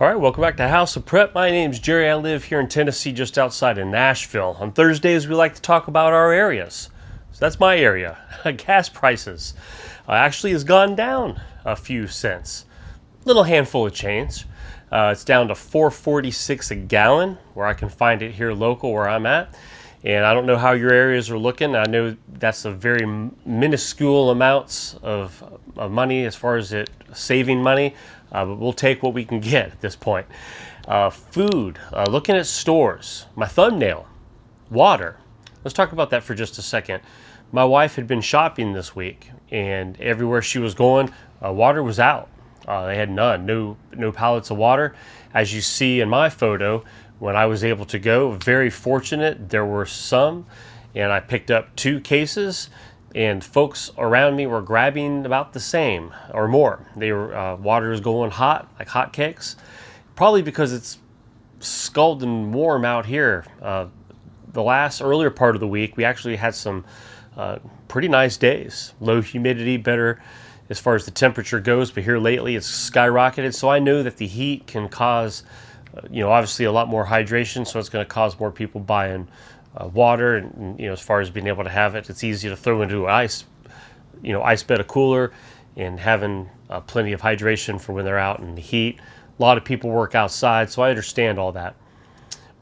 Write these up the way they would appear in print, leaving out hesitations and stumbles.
All right, welcome back to House of Prep. My name's Jerry. I live here in Tennessee, just outside of Nashville. On Thursdays, we like to talk about our areas. So that's my area. Gas prices actually has gone down a few cents. Little handful of change. It's down to $4.46 a gallon, where I can find it here local where I'm at. And I don't know how your areas are looking. I know that's a very minuscule amounts of money as far as it saving money, but we'll take what we can get at this point. Food, looking at stores, my thumbnail, water. Let's talk about that for just a second. My wife had been shopping this week, and everywhere she was going, water was out. They had none, no pallets of water. As you see in my photo, when I was able to go, very fortunate, there were some, and I picked up 2 cases, and folks around me were grabbing about the same or more. They were water is going hot, like hotcakes, probably because it's scalding warm out here. The last earlier part of the week, we actually had some pretty nice days. Low humidity, better as far as the temperature goes, but here lately it's skyrocketed. So I know that the heat can cause obviously a lot more hydration, so it's going to cause more people buying water, and as far as being able to have it, it's easy to throw into ice bed, a cooler, and having plenty of hydration for when they're out in the heat. A lot of people work outside, so I understand all that.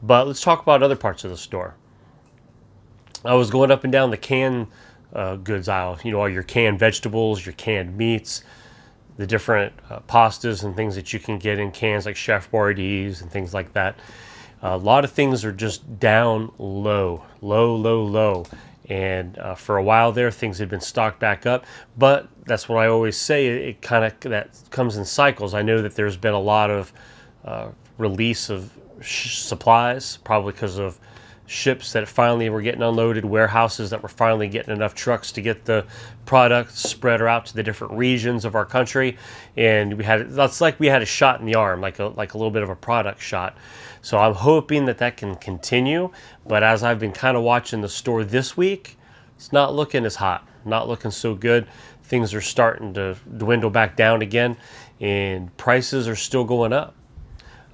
But let's talk about other parts of the store. I was going up and down the canned goods aisle, all your canned vegetables, your canned meats, the different pastas and things that you can get in cans like Chef Boyardee's and things like that. A lot of things are just down low. And for a while there, things had been stocked back up. But that's what I always say, it kind of that comes in cycles. I know that there's been a lot of release of supplies, probably because of ships that finally were getting unloaded, warehouses that were finally getting enough trucks to get the product spread out to the different regions of our country, and that's like we had a shot in the arm, like a little bit of a product shot. So I'm hoping that can continue, but as I've been kind of watching the store this week, it's not looking as hot, not looking so good. Things are starting to dwindle back down again, and prices are still going up.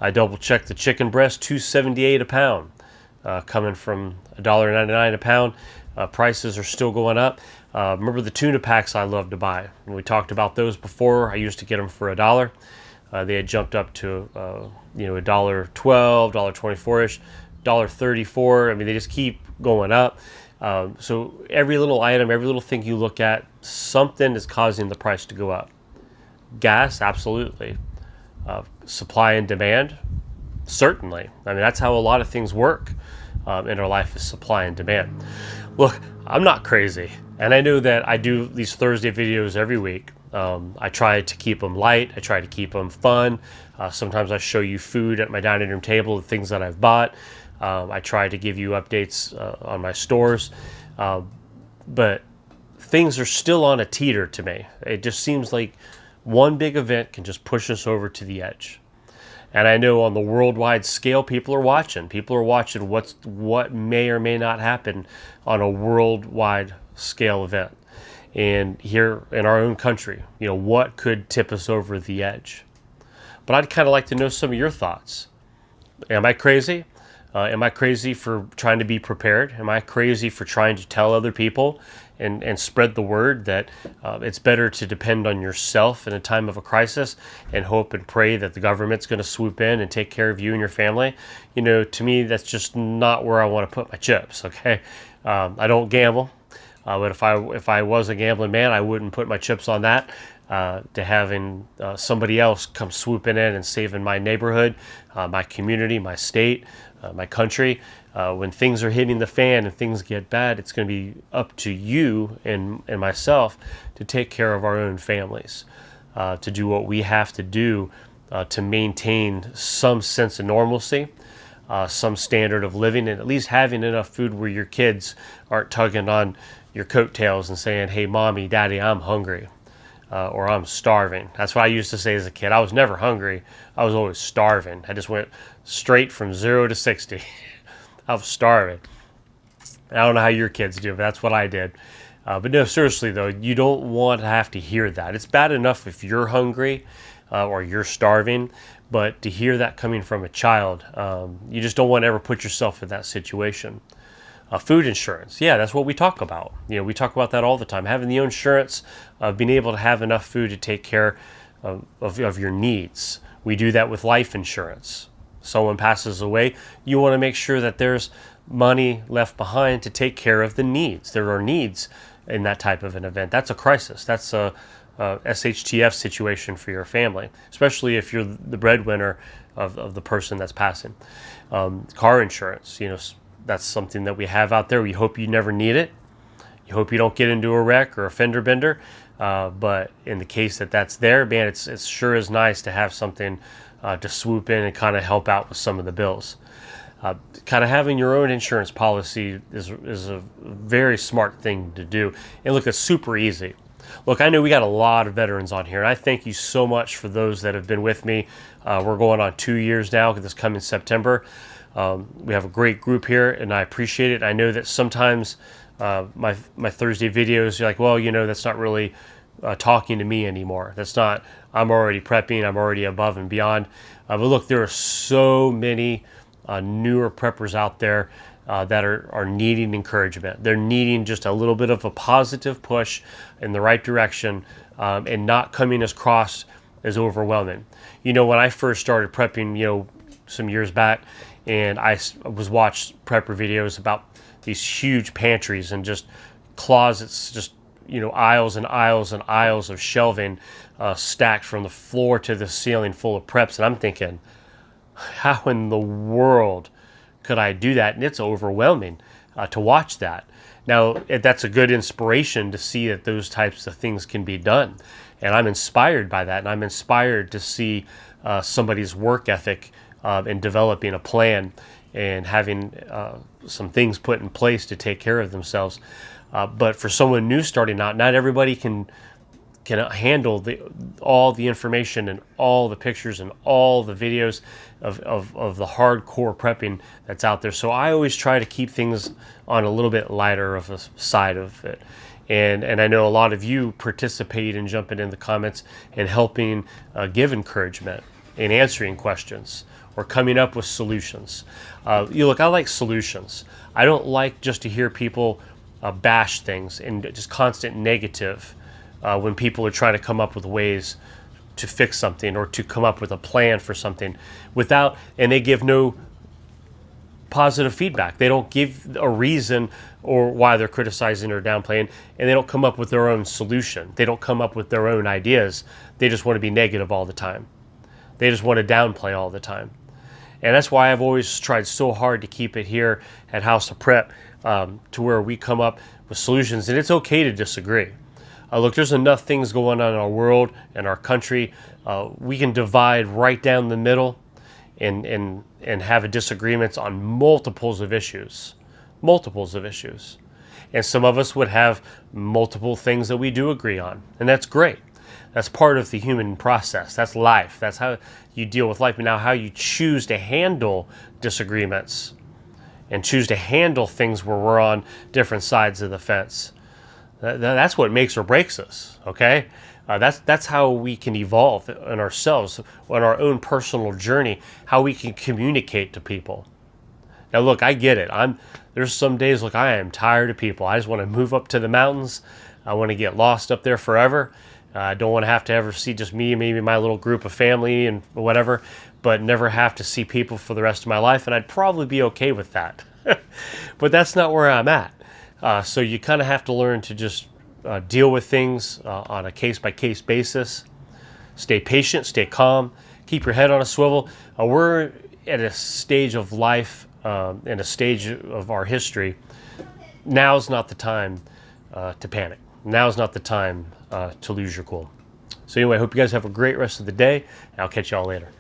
I double checked the chicken breast, $2.78 a pound. Coming from $1.99 a pound. Prices are still going up. Remember the tuna packs I love to buy? And we talked about those before. I used to get them for $1. They had jumped up to $1.12, $1.24-ish, $1.34. I mean, they just keep going up. So every little item, every little thing you look at, something is causing the price to go up. Gas, absolutely. Supply and demand, certainly. I mean, that's how a lot of things work in our life, is supply and demand. Look, I'm not crazy, and I know that I do these Thursday videos every week. I try to keep them light. I try to keep them fun. Sometimes I show you food at my dining room table, the things that I've bought. I try to give you updates on my stores, but things are still on a teeter to me. It just seems like one big event can just push us over to the edge. And I know on the worldwide scale, people are watching. People are watching what may or may not happen on a worldwide scale event. And here in our own country, what could tip us over the edge? But I'd kind of like to know some of your thoughts. Am I crazy? Am I crazy for trying to be prepared? Am I crazy for trying to tell other people and spread the word that it's better to depend on yourself in a time of a crisis and hope and pray that the government's going to swoop in and take care of you and your family? To me, that's just not where I want to put my chips, okay? I don't gamble, but if I was a gambling man, I wouldn't put my chips on that. To having somebody else come swooping in and saving my neighborhood, my community, my state, my country. When things are hitting the fan and things get bad, it's going to be up to you and myself to take care of our own families, to do what we have to do to maintain some sense of normalcy, some standard of living, and at least having enough food where your kids aren't tugging on your coattails and saying, "Hey, mommy, daddy, I'm hungry." Or I'm starving. That's what I used to say as a kid. I was never hungry. I was always starving. I just went straight from 0 to 60. I was starving. I don't know how your kids do, but that's what I did. But no, seriously though, you don't want to have to hear that. It's bad enough if you're hungry, or you're starving. But to hear that coming from a child, you just don't want to ever put yourself in that situation. Food insurance, yeah, that's what we talk about. We talk about that all the time. Having the insurance, being able to have enough food to take care of your needs. We do that with life insurance. Someone passes away, you want to make sure that there's money left behind to take care of the needs. There are needs in that type of an event. That's a crisis. That's a SHTF situation for your family, especially if you're the breadwinner of the person that's passing. Car insurance, that's something that we have out there. We hope you never need it. You hope you don't get into a wreck or a fender bender. But in the case that that's there, man, it sure is nice to have something to swoop in and kind of help out with some of the bills. Kind of having your own insurance policy is a very smart thing to do. And look, it's super easy. Look, I know we got a lot of veterans on here, and I thank you so much for those that have been with me. We're going on 2 years now, this coming September. We have a great group here, and I appreciate it. I know that sometimes my Thursday videos, you're like, well, that's not really talking to me anymore. That's not, I'm already prepping, I'm already above and beyond. But look, there are so many newer preppers out there that are needing encouragement. They're needing just a little bit of a positive push in the right direction, and not coming across as overwhelming. When I first started prepping, some years back, and I was watched prepper videos about these huge pantries and just closets, just aisles and aisles and aisles of shelving stacked from the floor to the ceiling full of preps, and I'm thinking, how in the world could I do that? And it's overwhelming to watch that. Now, that's a good inspiration to see that those types of things can be done. And I'm inspired by that. And I'm inspired to see somebody's work ethic in developing a plan and having some things put in place to take care of themselves. But for someone new starting out, not everybody can handle all the information and all the pictures and all the videos of the hardcore prepping that's out there. So I always try to keep things on a little bit lighter of a side of it. And I know a lot of you participate in jumping in the comments and helping give encouragement and answering questions or coming up with solutions. Look, I like solutions. I don't like just to hear people bash things and just constant negative. When people are trying to come up with ways to fix something or to come up with a plan for something and they give no positive feedback. They don't give a reason or why they're criticizing or downplaying, and they don't come up with their own solution. They don't come up with their own ideas. They just want to be negative all the time. They just want to downplay all the time. And that's why I've always tried so hard to keep it here at House of Prep to where we come up with solutions, and it's okay to disagree. Look, there's enough things going on in our world and our country. We can divide right down the middle and have disagreements on multiples of issues. And some of us would have multiple things that we do agree on, and that's great. That's part of the human process. That's life. That's how you deal with life. Now, how you choose to handle disagreements and choose to handle things where we're on different sides of the fence. That's what makes or breaks us, okay? That's how we can evolve in ourselves, on our own personal journey, how we can communicate to people. Now, look, I get it. There's some days, look, I am tired of people. I just want to move up to the mountains. I want to get lost up there forever. I don't want to have to ever see just me, maybe my little group of family and whatever, but never have to see people for the rest of my life, and I'd probably be okay with that. But that's not where I'm at. So you kind of have to learn to just deal with things on a case-by-case basis. Stay patient, stay calm, keep your head on a swivel. We're at a stage of life and a stage of our history. Now's not the time to panic. Now's not the time to lose your cool. So anyway, I hope you guys have a great rest of the day, and I'll catch y'all later.